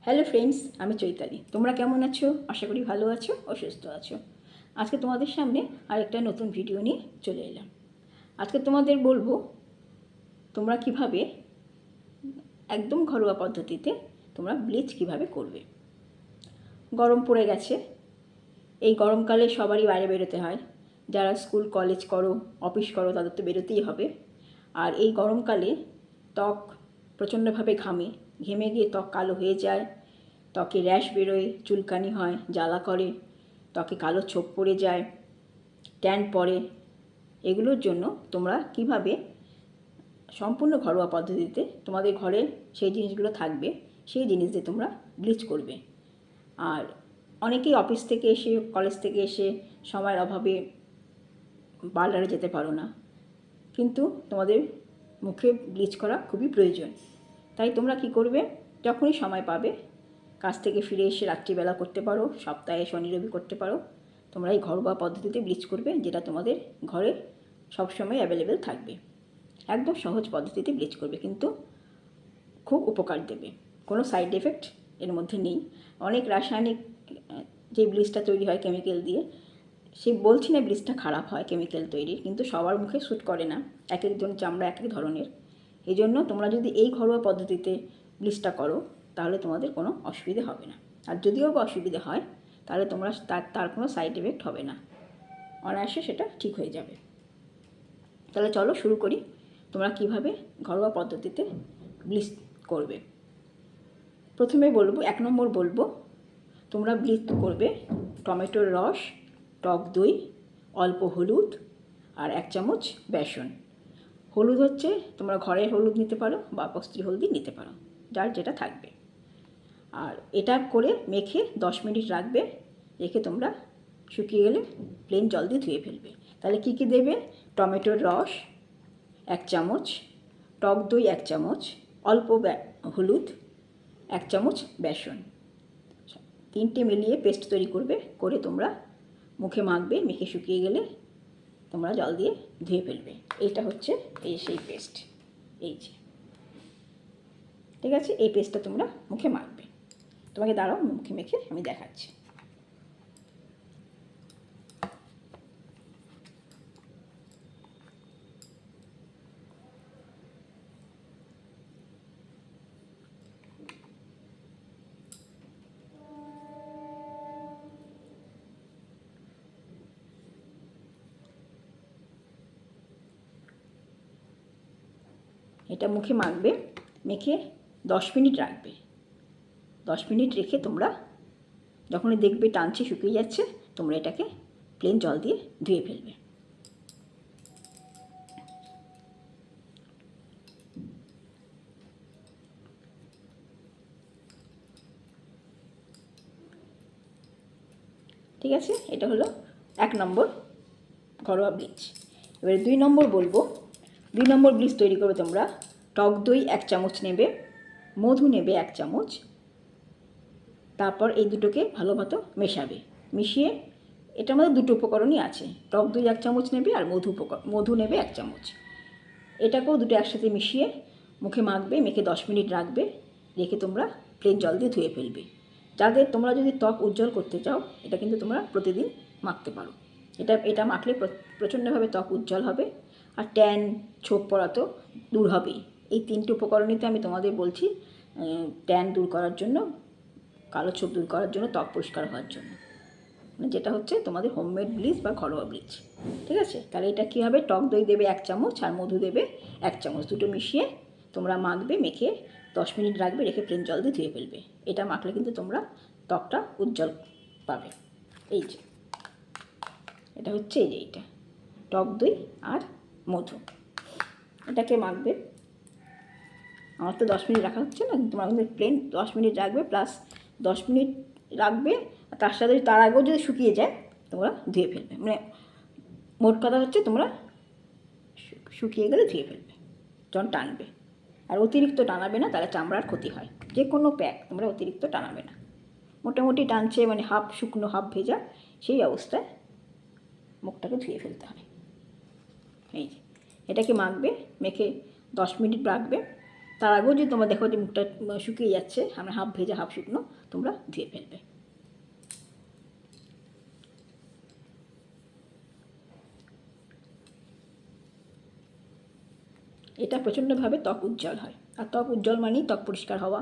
Hello friends, আমি চৈতালি। তোমরা কেমন আছো? আশা করি ভালো আছো ও সুস্থ আছো। আজকে তোমাদের সামনে আরেকটা নতুন ভিডিও নিয়ে চলে এলাম। আজকে তোমাদের বলবো তোমরা কিভাবে একদম ঘরোয়া পদ্ধতিতে তোমরা ব্লিচ কিভাবে করবে। গরম পড়ে গেছে, এই গরমকালে সবারই বাইরে বেরোতে হয়। যারা স্কুল কলেজ করো, অফিস করো, তাদের তো বেরোতেই হবে। আর এই গরমকালে ত্বক প্রচণ্ডভাবে ঘেমে গিয়ে ত্বক কালো হয়ে যায়, ত্বকে র্যাশ বেরোয়, চুলকানি হয়, জ্বালা করে, ত্বকে কালো ছোপ পড়ে যায়, ট্যান পড়ে। এগুলোর জন্য তোমরা কিভাবে সম্পূর্ণ ঘরোয়া পদ্ধতিতে তোমাদের ঘরে সেই জিনিসগুলো থাকবে, সেই জিনিস দিয়ে তোমরা ব্লিচ করবে। আর অনেকেই অফিস থেকে এসে, কলেজ থেকে এসে সময়ের অভাবে পার্লারে যেতে পারো না, কিন্তু তোমাদের মুখে ব্লিচ করা খুবই প্রয়োজন। তাই তোমরা কি করবে, যখনই সময় পাবে, কাজ থেকে ফিরে এসে রাত্রিবেলা করতে পারো, সপ্তাহে শনি রবি করতে পারো, তোমরা এই ঘরোয়া পদ্ধতিতে ব্লিচ করবে, যেটা তোমাদের ঘরে সবসময় অ্যাভেলেবেল থাকবে। একদম সহজ পদ্ধতিতে ব্লিচ করবে, কিন্তু খুব উপকার দেবে। কোনো সাইড এফেক্ট এর মধ্যে নেই। অনেক রাসায়নিক যে ব্লিচটা তৈরি হয় কেমিক্যাল দিয়ে, সে বলছি না ব্লিচটা খারাপ হয় কেমিক্যাল তৈরি, কিন্তু সবার মুখে শ্যুট করে না, এক একজন চামড়া এক এক ধরনের। এই জন্য তোমরা যদি এই ঘরোয়া পদ্ধতিতে ব্লিচটা করো, তাহলে তোমাদের কোনো অসুবিধে হবে না। আর যদিও বা অসুবিধে হয়, তাহলে তোমরা তার কোনো সাইড এফেক্ট হবে না, অনায়াসে সেটা ঠিক হয়ে যাবে। তাহলে চলো শুরু করি, তোমরা কিভাবে ঘরোয়া পদ্ধতিতে ব্লিচ করবে। প্রথমে বলবো, 1 নম্বর বলবো, তোমরা ব্লিচ করবে টমেটোর রস, টক দই, অল্প হলুদ আর 1 চামচ বেসন। হলুদ হচ্ছে তোমরা ঘরের হলুদ নিতে পারো বা কস্তুরি হলদি নিতে পারো, যার যেটা থাকবে। আর এটা করে মেখে 10 মিনিট রাখবে, রেখে তোমরা শুকিয়ে গেলে প্লেন জল দিয়ে ধুয়ে ফেলবে। তাহলে কী কী দেবে? টমেটোর রস 1 চামচ, টক দই 1 চামচ, অল্প হলুদ, 1 চামচ বেসন, 3টে মিলিয়ে পেস্ট তৈরি করবে। করে তোমরা মুখে মাখবে, মেখে শুকিয়ে গেলে তোমরা জল দিয়ে ধুয়ে ফেলবে। এইটা হচ্ছে সেই পেস্ট, এই যে, ঠিক আছে। এই পেস্টটা তোমরা মুখে মাখবে। তোমাকে দাঁড়াও, মুখে মেখে আমি দেখাচ্ছি। এটা মুখে মাখবে, মেখে 10 মিনিট রাখবে। 10 মিনিট রেখে তোমরা যখনই দেখবে টানছে, শুকিয়ে যাচ্ছে, তোমরা এটাকে প্লেন জল দিয়ে ধুয়ে ফেলবে। ঠিক আছে, এটা হলো 1 নম্বর ঘরোয়া ব্লিচ। এবারে 2 নম্বর বলবো। 2 নম্বর ব্লিচ তৈরি করবে তোমরা। টক দই 1 চামচ নেবে, মধু নেবে 1 চামচ, তারপর এই দুটোকে ভালোমতো মেশাবে। মিশিয়ে, এটার মধ্যে 2টো উপকরণই আছে। টক দই 1 চামচ নেবে আর মধু নেবে 1 চামচ। এটাকেও দুটো একসাথে মিশিয়ে মুখে মাখবে, মেখে 10 মিনিট রাখবে, রেখে তোমরা প্লেন জল দিয়ে ধুয়ে ফেলবে। তোমরা যদি ত্বক উজ্জ্বল করতে চাও, এটা কিন্তু তোমরা প্রতিদিন মাখতে পারো। এটা মাখলে প্রচণ্ডভাবে ত্বক উজ্জ্বল হবে, আর ট্যান, ছোপ পড়া তো দূর হবেই। এই 3টে উপকরণই তো আমি তোমাদের বলছি, ট্যান দূর করার জন্য, কালো ছোপ দূর করার জন্য, ত্বক পরিষ্কার হওয়ার জন্য, মানে যেটা হচ্ছে তোমাদের হোমমেড ব্লিচ বা ঘরোয়া ব্লিচ। ঠিক আছে, তাহলে এটা কী হবে? টক দই দেবে 1 চামচ আর মধু দেবে 1 চামচ, দুটো মিশিয়ে তোমরা মাখবে, মেখে 10 মিনিট রাখবে, রেখে প্লেন জল দিয়ে ধুয়ে ফেলবে। এটা মাখলে কিন্তু তোমরা ত্বকটা উজ্জ্বল পাবে। এই যে, এটা হচ্ছে এই যে, এইটা টক দই আর মধু, এটাকে মাখবে। আমার তো 10 মিনিট রাখা হচ্ছে না, তোমরা কিন্তু প্লেন 10 মিনিট রাখবে, প্লাস 10 মিনিট রাখবে, তার সাথে তার আগেও যদি শুকিয়ে যায় তোমরা ধুয়ে ফেলবে। মানে মোট কথা হচ্ছে তোমরা শুকিয়ে গেলে ধুয়ে ফেলবে যখন টানবে। আর অতিরিক্ত টানাবে না, তাহলে চামড়ার ক্ষতি হয়। যে কোনো প্যাক তোমরা অতিরিক্ত টানাবে না, মোটামুটি টানছে, মানে হাফ শুকনো হাফ ভেজা, সেই অবস্থায় মুখটাকে ধুয়ে ফেলতে হয়। এই যে, এটাকে মাখবে, মেখে 10 মিনিট রাখবে, তার আগেও যদি তোমরা দেখো যে মুখটা শুকিয়ে যাচ্ছে, আমরা হাফ ভেজা হাফ শুকনো, তোমরা ধুয়ে ফেলবে। এটা প্রচণ্ডভাবে ত্বক উজ্জ্বল হয়, আর ত্বক উজ্জ্বল মানেই ত্বক পরিষ্কার হওয়া,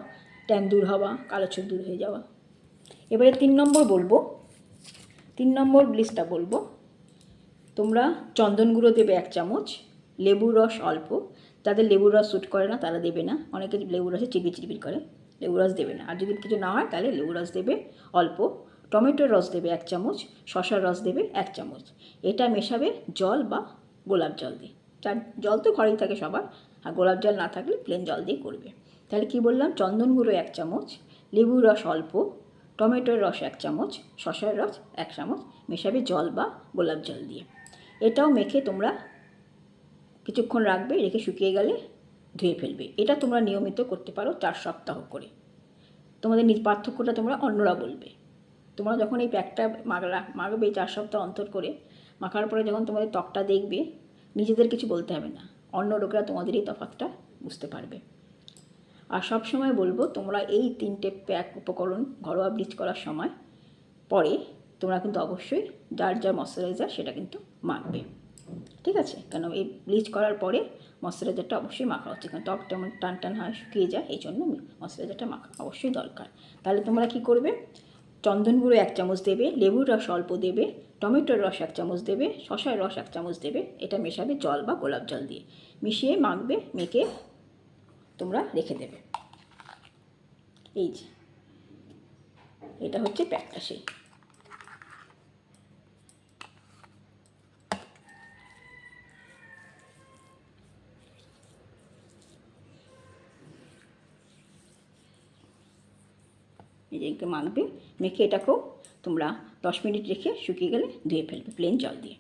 ট্যান দূর হওয়া, কালো ছোপ দূর হয়ে যাওয়া। এবারে 3 নম্বর বলবো, 3 নম্বর ব্লিচটা বলবো, তোমরা চন্দন গুঁড়ো দেবে 1 চামচ, লেবুর রস অল্প, যাদের লেবুর রস স্যুট করে না তারা দেবে না, অনেকে লেবুর রসে চিবিয়ে চিবিয়ে করে, লেবুর রস দেবে না। আর যদি কিছু না হয় তাহলে লেবুর রস দেবে অল্প, টমেটোর রস দেবে 1 চামচ, শসার রস দেবে 1 চামচ। এটা মেশাবে জল বা গোলাপ জল দিয়ে। যার জল তো ঘরেই থাকে সবার, আর গোলাপ জল না থাকলে প্লেন জল দিয়ে করবে। তাহলে কি বললাম, চন্দন গুঁড়ো 1 চামচ, লেবুর রস অল্প, টমেটোর রস 1 চামচ, শসার রস 1 চামচ, মেশাবে জল বা গোলাপ জল দিয়ে। এটাও মেখে তোমরা কিছুক্ষণ রাখবে, রেখে শুকিয়ে গেলে ধুয়ে ফেলবে। এটা তোমরা নিয়মিত করতে পারো 4 সপ্তাহ করে। তোমাদের পার্থক্যটা তোমরা অন্যরা বলবে। তোমরা যখন এই প্যাকটা মাখবে 4 সপ্তাহ অন্তর করে, মাখার পরে যখন তোমাদের ত্বকটা দেখবে, নিজেদের কিছু বলতে হবে না, অন্য লোকেরা তোমাদের এই তফাৎটা বুঝতে পারবে। আর সব সময় বলবো, তোমরা এই 3টে প্যাক উপকরণ ঘরোয়া ব্লিচ করার সময় পরে তোমরা কিন্তু অবশ্যই যার যা ময়শ্চারাইজার সেটা কিন্তু মাখবে, ঠিক আছে? কেন এই ব্লিচ করার পরে ময়শ্চারাইজারটা অবশ্যই মাখা হচ্ছে, কারণ ত্বক যেমন টান টান হয়, শুকিয়ে যায়, এই জন্য ময়শ্চারাইজারটা মাখা অবশ্যই দরকার। তাহলে তোমরা কি করবে, চন্দন গুঁড়ো 1 চামচ দেবে, লেবুর রস অল্প দেবে, টমেটোর রস 1 চামচ দেবে, শসার রস 1 চামচ দেবে। এটা মেশাবে জল বা গোলাপ জল দিয়ে, মিশিয়ে মাখবে, মেখে তোমরা রেখে দেবে। এই যে এটা হচ্ছে প্যাকটা সেই। এটাকে মাখবে, মেখে এটাকেও তোমরা 10 মিনিট রেখে শুকিয়ে গেলে ধুয়ে ফেলবে প্লেন জল দিয়ে।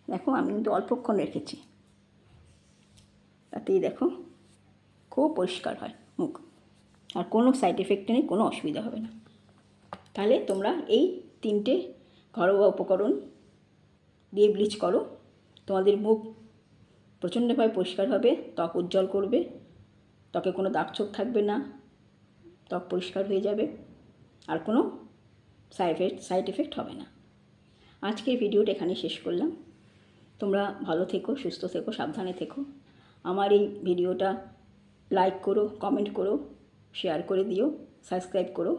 দেখো আমি কিন্তু অল্পক্ষণ রেখেছি, তাতেই দেখো খুব পরিষ্কার হয় মুখ, আর কোনো সাইড এফেক্ট নেই, কোনো অসুবিধা হবে না। তাহলে তোমরা এই 3টে ঘরোয়া উপকরণ দিয়ে ব্লিচ করো, তোমাদের মুখ প্রচণ্ডভাবে পরিষ্কার হবে, ত্বক উজ্জ্বল করবে, ত্বকে কোনো দাগ ছোপ থাকবে না, ত্বক পরিষ্কার হয়ে যাবে, আর কোনো সাইড এফেক্ট হবে না। আজকের ভিডিওটা এখানে শেষ করলাম। তোমরা ভালো থেকো, সুস্থ থেকো, সাবধানে থেকো। আমার এই ভিডিওটা লাইক করো, কমেন্ট করো, শেয়ার করে দিও, সাবস্ক্রাইব করো।